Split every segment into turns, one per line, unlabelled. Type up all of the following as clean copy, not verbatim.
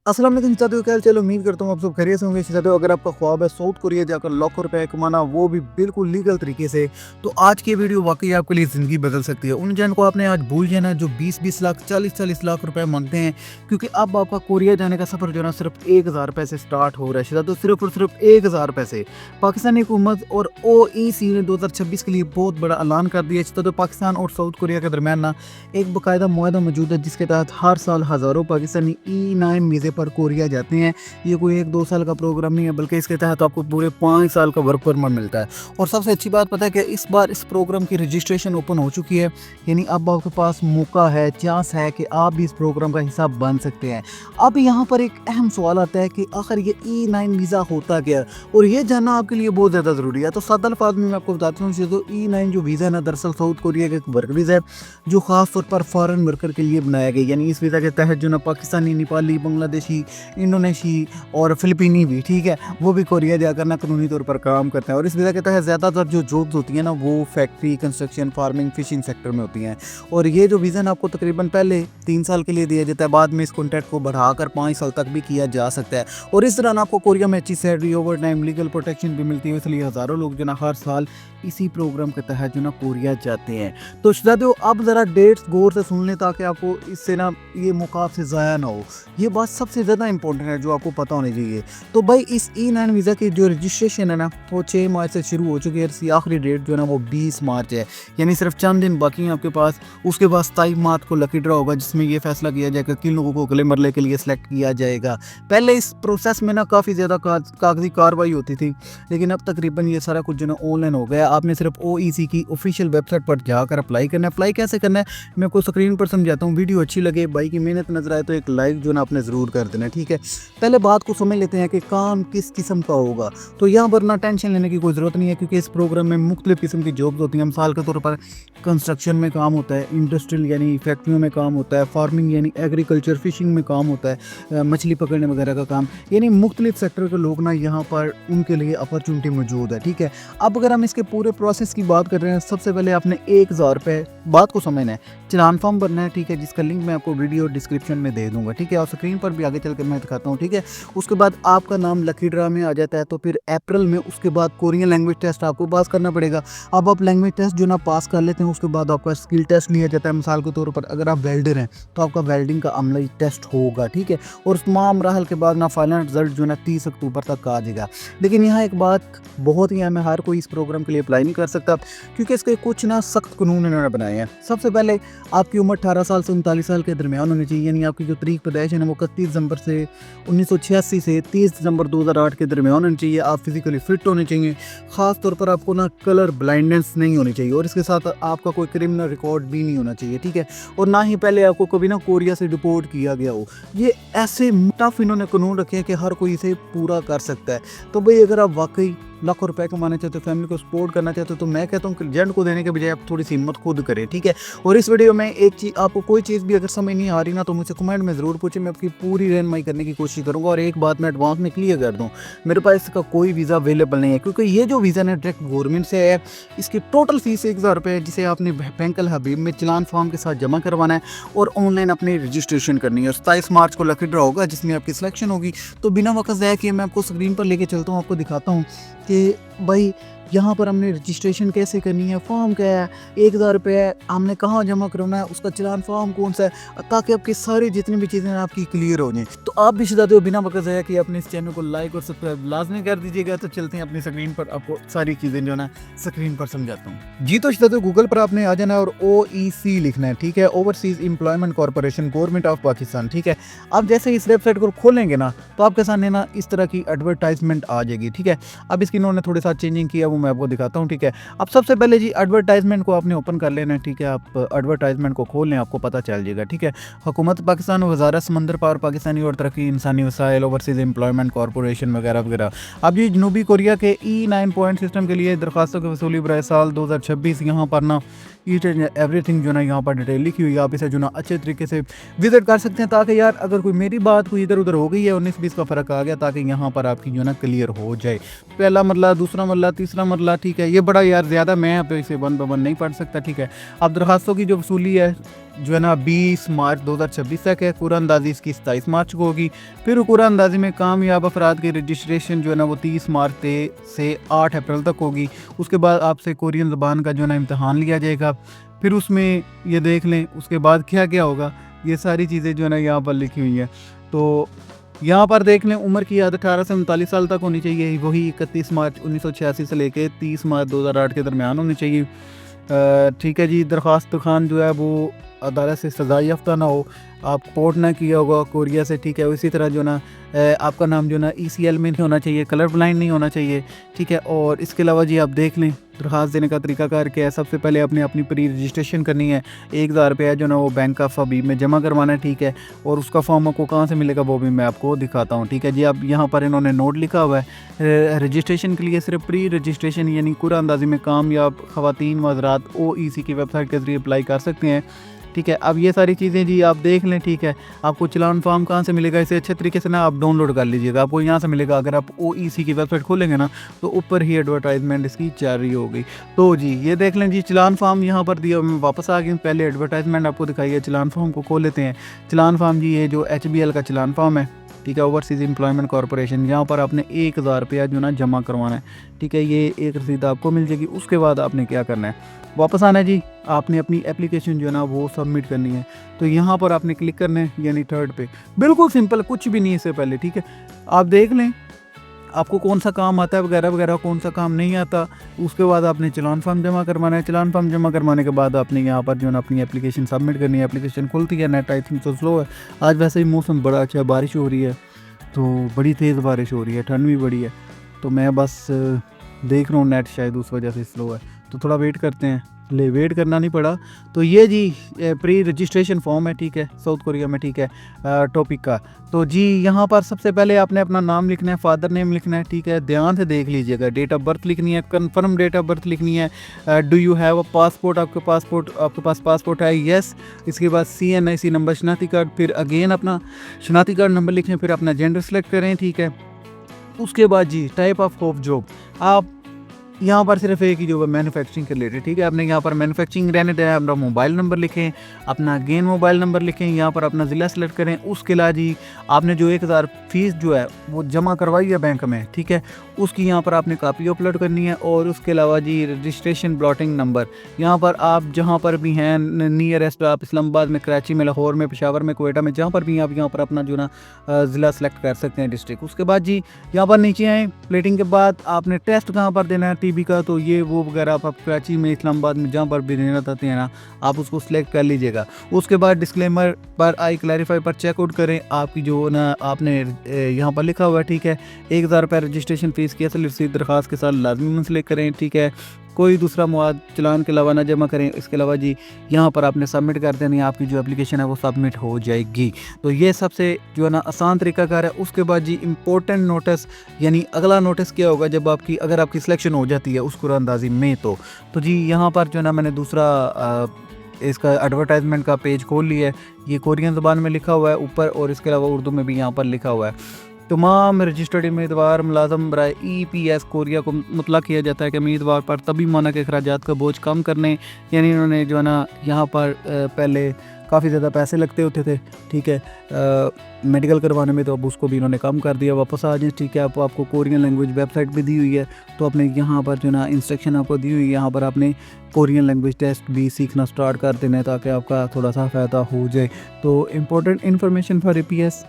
अस्सलाम वालेकुम साथियों, क्या हाल चाल। उम्मीद करता हूँ आप सब खैरियत से होंगे। साथियों, अगर आपका ख्वाब है साउथ कोरिया जाकर लाखों रुपए कमाना, वो भी बिल्कुल लीगल तरीके से, तो आज की वीडियो वाकई आपके लिए ज़िंदगी बदल सकती है। उन जन को आपने आज भूल जाना जो 20-20 लाख 40-40 लाख रुपए मांगते हैं, क्योंकि अब आपका कोरिया जाने का सफ़र जो है ना सिर्फ 1000 रुपये से स्टार्ट हो रहा है। तो सिर्फ और सिर्फ 1000 रुपये से पाकिस्तानी हुकूमत और OEC ने 2026 के लिए बहुत बड़ा ऐलान कर दिया है। तो पाकिस्तान और साउथ कोरिया के दरमियान ना एक बाकायदा मुआहदा मौजूद है, जिसके तहत हर साल हज़ारों पाकिस्तानी E9 वीज़े पर कोरिया जाते हैं। ये कोई 1-2 साल का प्रोग्राम नहीं है, बल्कि इसके तहत आपको पूरे 5 साल का वर्क परमिट मिलता है। और सबसे अच्छी बात पता है कि इस बार इस प्रोग्राम की रजिस्ट्रेशन ओपन हो चुकी है, यानी अब आपके पास मौका है, चांस है कि आप भी इस प्रोग्राम का हिस्सा बन सकते हैं। अब यहाँ पर एक अहम सवाल आता है कि आखिर ये E9 वीज़ा होता क्या है, और ये जानना आपके लिए बहुत ज़्यादा ज़रूरी है। तो सादा अल्फाज में मैं आपको बताता हूँ। तो E9 जो वीज़ा है ना, दरअसल साउथ कोरिया का एक वर्क वीज़ा है जो ख़ास तौर पर फॉरेन वर्कर के लिए बनाया गया। यानी इस वीज़ा के तहत जो ना पाकिस्तानी, नेपाली, बांग्लादेशी, इंडोनेशी और फिलिपीनी भी, ठीक है, वो भी कोरिया जाकर ना कानूनी तौर पर काम करते हैं। और इस वीज़ा के तहत ज़्यादातर जो जॉब्स होती हैं ना, वो factory, construction, farming, fishing sector में होती हैं। और ये जो वीज़ा ना आपको तकरीबन पहले 3 साल के लिए दिया जाता है, बाद में इस कॉन्ट्रैक्ट को बढ़ाकर 5 साल तक भी किया जा सकता है। और इस दौरान आपको कोरिया में अच्छी salary, over time, legal protection भी मिलती है। इसलिए हज़ारों लोग जो ना हर साल इसी प्रोग्राम के तहत जो ना कोरिया जाते हैं। तो साथियों, अब ज़रा डेट्स गौर से सुन लें ताकि आपको इससे ना ये मौका से ज़ाया ना हो। ये बात सबसे ज़्यादा इंपॉर्टेंट है जो आपको पता होनी चाहिए। तो भाई, इस E9 वीज़ा की जो रजिस्ट्रेशन है ना, वो 6 मार्च से शुरू हो चुकी है। इसकी आखिरी डेट जो है ना वो 20 मार्च है, यानी सिर्फ चंद दिन बाकी हैं आपके पास। उसके बाद 27 मार्च को लकी ड्रॉ होगा, जिसमें ये फैसला किया जाएगा किन लोगों को अगले मरले के लिए सिलेक्ट किया जाएगा। पहले इस प्रोसेस में ना काफ़ी ज़्यादा कागजी कार्रवाई होती थी, लेकिन अब तकरीबन ये सारा कुछ जो ना ऑनलाइन हो गया। आपने सिर्फ OEC की ऑफिशियल वेबसाइट पर जाकर अप्लाई करना है। अप्लाई कैसे करना है मैं आपको स्क्रीन पर समझाता हूँ। वीडियो अच्छी लगे, भाई की मेहनत नजर आए, तो एक लाइक जो ना आपने ज़रूर कर देना, ठीक है। पहले बात को समझ लेते हैं कि काम किस किस्म का होगा। तो यहाँ पर ना टेंशन लेने की कोई ज़रूरत नहीं है, क्योंकि इस प्रोग्राम में मुख्तलिफ किस्म की जॉब्स होती हैं। मिसाल के तौर पर कंस्ट्रक्शन में काम होता है, इंडस्ट्रियल यानी फैक्ट्रियों में काम होता है, फार्मिंग यानी एग्रीकल्चर, फिशिंग में काम होता है, मछली पकड़ने वगैरह का काम, यानी मुख्तलिफ सेक्टर के लोग ना यहाँ पर उनके लिए अपॉर्चुनिटी मौजूद है, ठीक है। अब अगर हम इसके पूरे प्रोसेस की बात कर रहे हैं, सबसे पहले आपने 1000 रुपये, बात को समझना है, चलान फॉर्म भरना है, ठीक है, जिसका लिंक मैं आपको वीडियो डिस्क्रिप्शन में दे दूंगा, ठीक है, और स्क्रीन पर भी आगे चलकर मैं दिखाता हूँ, ठीक है। उसके बाद आपका नाम लकी ड्रा में आ जाता है। तो फिर अप्रैल में उसके बाद कोरियन लैंग्वेज टेस्ट आपको पास करना पड़ेगा। अब आप लैंग्वेज टेस्ट जो ना पास कर लेते हैं, उसके बाद आपका स्किल टेस्ट लिया जाता है। मिसाल के तौर पर अगर आप वेल्डर हैं तो आपका वेल्डिंग का अमली टेस्ट होगा, ठीक है। और उस तमाम मराहल के बाद ना फाइनल रिजल्ट जो ना 30 अक्टूबर तक आ जाएगा। लेकिन यहाँ एक बात बहुत ही अहम है, हर कोई इस प्रोग्राम के लिए अप्लाई नहीं कर सकता, क्योंकि इसके कुछ ना सख्त कानून इन्होंने बनाए हैं। सबसे पहले आपकी उम्र 18 साल से 39 साल के दरमियान होनी चाहिए, यानी आपकी जो तारीख पैदाइश है ना वो 31 दिसंबर से 1986 से 30 दिसंबर 2008 के दरमियान होनी चाहिए। आप फिजिकली फिट होने चाहिए। ख़ास तौर पर आपको ना कलर ब्लाइंडनेस नहीं होनी चाहिए, और इसके साथ आपका कोई क्रिमिनल रिकॉर्ड भी नहीं होना चाहिए, ठीक है। और ना ही पहले आपको कभी ना कोरिया से डिपोर्ट किया गया हो। ये ऐसे टफ इन्होंने कानून रखे हैं कि हर कोई इसे पूरा कर सकता है। तो भाई, अगर आप वाकई लाखों रुपए कमाना चाहते हो, फैमिली को सपोर्ट करना चाहते हो, तो मैं कहता हूँ कि एजेंट को देने के बजाय आप थोड़ी सी हिम्मत खुद करें, ठीक है। और इस वीडियो में एक चीज़, आपको कोई चीज़ भी अगर समझ नहीं आ रही ना, तो मुझसे कमेंट में ज़रूर पूछें, मैं आपकी पूरी रहनुमाई करने की कोशिश करूँगा। और एक बात मैं एडवांस में क्लियर कर दूँ, मेरे पास इसका कोई वीज़ा अवेलेबल नहीं है, क्योंकि ये जो वीज़ा ना डायरेक्ट गवर्नमेंट से है। इसकी टोटल फीस 1000 रुपये है, जिसे आपने बैंक अल हबीब में चलान फॉर्म के साथ जमा करवाना है और ऑनलाइन अपनी रजिस्ट्रेशन करनी है। 27 मार्च को लकी ड्रॉ होगा, जिसमें आपकी सिलेक्शन होगी। तो बिना वक्त ज़ाया किए मैं आपको स्क्रीन पर लेके चलता हूँ, आपको दिखाता हूँ कि भाई यहाँ पर हमने रजिस्ट्रेशन कैसे करनी है, फॉर्म क्या है, 1000 रुपये है, हमने कहाँ जमा करवाना है, उसका चलान फॉर्म कौन सा है, ताकि आपकी सारी जितनी भी चीज़ें आपकी क्लियर हो जाएं। तो आप भी चाहते हो बिना वक्त ज़ाया कि अपने इस चैनल को लाइक और सब्सक्राइब लाजमी कर दीजिएगा। तो चलते हैं अपनी स्क्रीन पर, आपको सारी चीज़ें जो ना स्क्रीन पर समझाता हूँ जी। तो चाहते हो गूगल पर आपने आ जाना है और OEC लिखना है, ठीक है, overseas employment corporation, government of Pakistan, ठीक है। अब जैसे इस वेबसाइट को खोलेंगे ना, तो आपके सामने ना इस तरह की एडवर्टाइजमेंट आ जाएगी, ठीक है। अब इसकी इन्होंने थोड़ी सा चेंजिंग किया, वो मैं आपको दिखाता हूँ, ठीक है। अब सबसे पहले जी एडवर्टाइजमेंट को आपने ओपन कर लेना है, ठीक है। आप एडवर्टाइजमेंट को खोल लें, आपको पता चल जाएगा, ठीक है। हुकूमत पाकिस्तान, वज़ारत समंदर पार पाकिस्तानी और तरक्की इंसानी वसाइल, ओवरसीज एम्प्लॉयमेंट कॉर्पोरेशन वगैरह वगैरह। अब जी जनूबी कोरिया के E9 पॉइंट सिस्टम के लिए दरखास्तों की वसूली बरए साल 2026, यहाँ पर ना ईच एंड एवरीथिंग जो ना यहाँ पर डिटेल लिखी हुई है। आप इसे जो ना अच्छे तरीके से विजिट कर सकते हैं, ताकि यार अगर कोई मेरी बात कोई इधर उधर हो गई है, 19-20 का फ़र्क आ गया, ताकि यहाँ पर आपकी जो ना क्लियर हो जाए। पहला मरला, दूसरा मरला, तीसरा मरला, ठीक है। ये बड़ा यार ज़्यादा मैं आप इसे वन बाय वन नहीं पढ़ सकता, ठीक है। अब दरखास्तों की जो वसूली है जो है ना 20 मार्च 2026 तक है। कुरानंदाजी इसकी 27 मार्च को होगी। फिर कुरानंदाजी में कामयाब अफराद की रजिस्ट्रेशन जो है ना वो 30 मार्च से 8 अप्रैल तक होगी। उसके बाद आपसे कोरियन ज़बान का जो है ना इम्तहान लिया जाएगा। फिर उसमें ये देख लें उसके बाद क्या क्या होगा, ये सारी चीज़ें जो है ना यहाँ पर लिखी हुई हैं। तो यहाँ पर देख लें उम्र की याद 18 से 39 साल तक होनी चाहिए, वही 31 मार्च 1986 से लेके 30 मार्च 2008 के दरमियान होनी चाहिए। ठीक है जी। दरख्वास्त खान जो है वो अदालत से सजा याफ्ता ना हो, आप पोर्ट ना किया होगा कोरिया से, ठीक है। इसी तरह जो ना आपका नाम जो ना ECL में नहीं होना चाहिए, कलर ब्लाइंड नहीं होना चाहिए, ठीक है। और इसके अलावा जी आप देख लें दरख्वास्त देने का तरीकाकार क्या है। सबसे पहले आपने अपनी प्री रजिस्ट्रेशन करनी है। 1000 रुपया जो ना वो बैंक ऑफ हबीब में जमा करवाना है, ठीक है। और उसका फॉर्म आपको कहाँ से मिलेगा वो भी मैं आपको दिखाता हूँ, ठीक है जी। अब यहाँ पर इन्होंने नोट लिखा हुआ है रजिस्ट्रेशन के लिए सिर्फ प्री रजिस्ट्रेशन यानी कुरानंदाजी में कामयाब ख़वातीन व हज़रात OEC की वेबसाइट के ज़रिए अप्लाई कर सकते हैं, ठीक है। अब ये सारी चीज़ें जी आप देख लें, ठीक है। आपको चलान फॉर्म कहाँ से मिलेगा, इसे अच्छे तरीके से ना आप डाउनलोड कर लीजिएगा। आपको यहाँ से मिलेगा। अगर आप OEC की वेबसाइट खोलेंगे ना तो ऊपर ही एडवर्टाइजमेंट इसकी जारी होगी। तो जी ये देख लें जी चलान फॉर्म यहाँ पर दिया। मैं वापस आ गई, पहले एडवर्टाइजमेंट आपको दिखाई है। चलान फॉर्म को खोल लेते हैं। चलान फॉर्म जी ये जो HBL का चलान फॉर्म है, ठीक है, ओवरसीज़ एम्प्लॉयमेंट कॉर्पोरेशन। यहाँ पर आपने 1000 रुपया जो ना जमा करवाना है, ठीक है। ये एक रसीद आपको मिल जाएगी। उसके बाद आपने क्या करना है, वापस आना है जी। आपने अपनी एप्लीकेशन जो है ना वो सबमिट करनी है। तो यहाँ पर आपने क्लिक करना है यानी थर्ड पे। बिल्कुल सिंपल, कुछ भी नहीं है इससे पहले, ठीक है। आप देख लें आपको कौन सा काम आता है वगैरह वगैरह, कौन सा काम नहीं आता। उसके बाद आपने चलान फॉर्म जमा करवाना है। चलान फॉर्म जमा करवाने के बाद आपने यहाँ पर जो है ना अपनी एप्लीकेशन सबमिट करनी है। एप्लीकेशन खुलती है, नेट आई थिंक तो स्लो है। आज वैसे ही मौसम बड़ा अच्छा है, बारिश हो रही है, तो बड़ी तेज़ बारिश हो रही है, ठंड भी बड़ी है। तो मैं बस देख रहा हूँ नेट शायद उस वजह से स्लो है, तो थोड़ा वेट करते हैं। वेट करना नहीं पड़ा। तो ये जी प्री रजिस्ट्रेशन फॉर्म है, ठीक है, साउथ कोरिया में, ठीक है, टॉपिक का। तो जी यहाँ पर सबसे पहले आपने अपना नाम लिखना है, फादर नेम लिखना है, ठीक है। ध्यान से देख लीजिएगा। डेट ऑफ बर्थ लिखनी है, कन्फर्म डेट ऑफ बर्थ लिखनी है। Do you have a passport, आपके पास पासपोर्ट है, येस। इसके बाद CNIC नंबर, शनाख्ती कार्ड। फिर अगेन अपना शनाख्ती कार्ड नंबर लिखें। फिर अपना जेंडर सेलेक्ट करें, ठीक है। उसके बाद जी टाइप ऑफ जॉब, आप यहाँ पर सिर्फ एक ही जो है मैन्युफैक्चरिंग के रिलेटेड, ठीक है। आपने यहाँ पर मैन्युफैक्चरिंग रहने दें। अपना मोबाइल नंबर लिखें, अपना अगेन मोबाइल नंबर लिखें। यहाँ पर अपना ज़िला सेलेक्ट करें। उसके अलावा जी आपने जो 1000 फीस जो है वो जमा करवाई है बैंक में, ठीक है, उसकी यहाँ पर आपने कापी अपलोड करनी है। और उसके अलावा जी रजिस्ट्रेशन ब्लॉटिंग नंबर, यहाँ पर आप जहाँ पर भी हैं नियरेस्ट, आप इस्लामाबाद में, कराची में, लाहौर में, पेशावर में, कोयटा में, जहाँ पर भी आप यहाँ पर अपना जो ना ज़िला सेलेक्ट कर सकते हैं, डिस्ट्रिक्ट। उसके बाद जी यहाँ पर नीचे आए, प्लेटिंग के बाद आपने टेस्ट कहाँ पर देना है TB का, तो ये वो वगैरह आप कराची में, इस्लामाबाद में, जहाँ पर भी देना चाहते हैं ना आप उसको सिलेक्ट कर लीजिएगा। उसके बाद डिस्क्लेमर पर आई क्लैरिफाई पर चेकआउट करें। आपकी जो ना आपने यहाँ पर लिखा हुआ है, ठीक है, 1000 रुपये रजिस्ट्रेशन फ़ीस की असल रसीद दरख्वास्त के साथ लाजमी मुंसलिक करें, ठीक है। कोई दूसरा मवाद चलान के अलावा ना जमा करें। इसके अलावा जी यहाँ पर आपने सबमिट कर देनी, आपकी जो एप्लीकेशन है वो सबमिट हो जाएगी। तो ये सबसे जो है ना आसान तरीकाकार है। उसके बाद जी इम्पोर्टेंट नोटिस, यानी अगला नोटिस क्या होगा जब आपकी अगर आपकी सिलेक्शन हो जाती है उस कुरानंदाजी में। तो जी यहाँ पर जो है ना मैंने दूसरा इसका एडवर्टाइजमेंट का पेज खोल लिया है। ये कोरियन ज़बान में लिखा हुआ है ऊपर, और इसके अलावा उर्दू में भी यहाँ पर लिखा हुआ है। तमाम रजिस्टर्ड उम्मीदवार मुलाजम बराए EPS कोरिया को मुतला किया जाता है कि उम्मीदवार पर तभी माना के अखराजात का बोझ कम करने, यानी इन्होंने जो है ना यहाँ पर पहले काफ़ी ज़्यादा पैसे लगते होते थे, ठीक है, मेडिकल करवाने में, तो अब उसको भी इन्होंने कम कर दिया। वापस आ जाए, ठीक है। आपको कोरियन लैंग्वेज वेबसाइट भी दी हुई है, तो आपने यहाँ पर जो ना इंस्ट्रक्शन आपको दी हुई है, यहाँ पर आपने कोरियन लैंग्वेज टेस्ट भी सीखना स्टार्ट कर देना है ताकि आपका थोड़ा सा फ़ायदा हो जाए। तो important information for EPS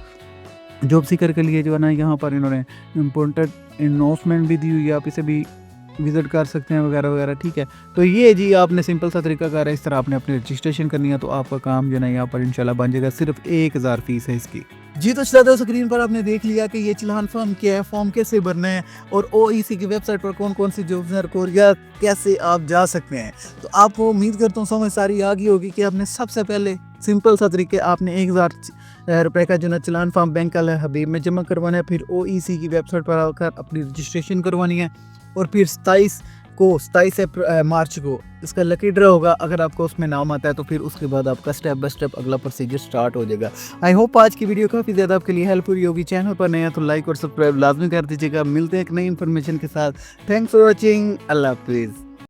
job seeker के लिए जो है ना यहाँ पर इन्होंने इम्पोर्टेंट अनाउंसमेंट भी दी हुई है, आप इसे भी विज़िट कर सकते हैं वगैरह वगैरह, ठीक है। तो ये जी आपने सिंपल सा तरीका कर है, इस तरह आपने अपनी रजिस्ट्रेशन करनी है, तो आपका काम जो है ना यहाँ पर इंशाल्लाह बन जाएगा। सिर्फ 1000 फीस है इसकी। जी तो चला स्क्रीन पर आपने देख लिया कि ये चलान फॉर्म क्या है, फॉर्म कैसे भरना है, और OEC की वेबसाइट पर कौन कौन सी जॉब्स हैं, कोरिया कैसे आप जा सकते हैं। तो आपको उम्मीद करता हूँ समझ सारी आ गई होगी कि आपने सबसे पहले सिंपल सा तरीके आपने 1000 रुपये का जो ना चलान फॉर्म बैंक अल हबीब में जमा करवाना है। फिर OEC की वेबसाइट पर आकर अपनी रजिस्ट्रेशन करवानी है, और फिर 27 मार्च को इसका लकी ड्रा होगा। अगर आपको उसमें नाम आता है तो फिर उसके बाद आपका स्टेप बाय स्टेप अगला प्रोसीजर स्टार्ट हो जाएगा। आई होप आज की वीडियो काफ़ी ज़्यादा आपके लिए हेल्पफुल होगी। चैनल पर नया तो लाइक और सब्सक्राइब लाजमी कर दीजिएगा। मिलते हैं एक नई इन्फॉर्मेशन के साथ। Thanks for watching. अल्लाह हाफिज़।